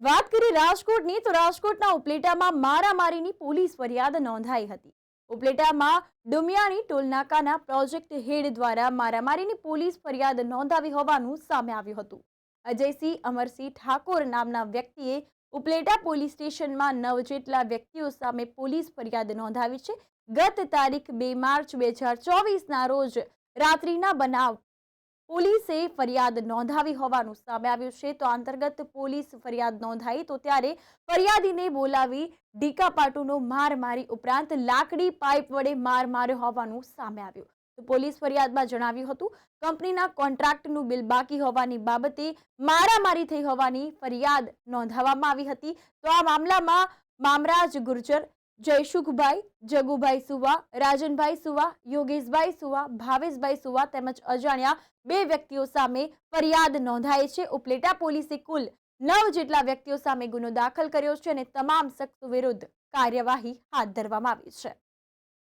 વાત કરી રાજકોટની તો રાજકોટના ઉપલેટામાં મારામારીની પોલીસ ફરિયાદ નોંધાઈ હતી। ઉપલેટામાં ડુમિયાણી ટોલનાકાના પ્રોજેક્ટ હેડ દ્વારા મારામારીની પોલીસ ફરિયાદ નોંધાવી હોવાનું સામે આવ્યું હતું। અજયસિંહ અમરસિંહ ઠાકોર નામના વ્યક્તિએ ઉપલેટા પોલીસ સ્ટેશનમાં 9 જેટલા વ્યક્તિઓ સામે પોલીસ ફરિયાદ નોંધાવી છે। ગત તારીખ 2 માર્ચ 2024ના રોજ રાત્રિના બનાવ પોલીસે ફરિયાદ નોંધાવી હોવાનું સામે આવ્યું છે। તો અંતર્ગત પોલીસ ફરિયાદ નોંધાઈ તો ત્યારે ફરિયાદીને બોલાવી ઢીકાપાટુનો માર મારી ઉપરાંત લાકડી પાઇપ વડે માર માર્યો હોવાનું સામે આવ્યું। તો પોલીસ ફરિયાદમાં જણાવ્યું હતું કંપનીના કોન્ટ્રાક્ટનું બિલ બાકી હોવાની બાબતે મારામારી થઈ હોવાની ફરિયાદ નોંધાવવામાં આવી હતી। તો આ મામલામાં મામરાજ ગુર્જર, જયસુખભાઈ, જગુભાઈ સુવા, રાજનભાઈ સુવા, યોગેશભાઈ સુવા, ભાવેશભાઈ સુવા તેમજ અજાણ્યા 2 વ્યક્તિઓ સામે ફરિયાદ નોંધાઈ છે। ઉપલેટા પોલીસે કુલ 9 જેટલા વ્યક્તિઓ સામે ગુનો દાખલ કર્યો છે અને તમામ શખ્સો વિરુદ્ધ કાર્યવાહી હાથ ધરવામાં આવી છે।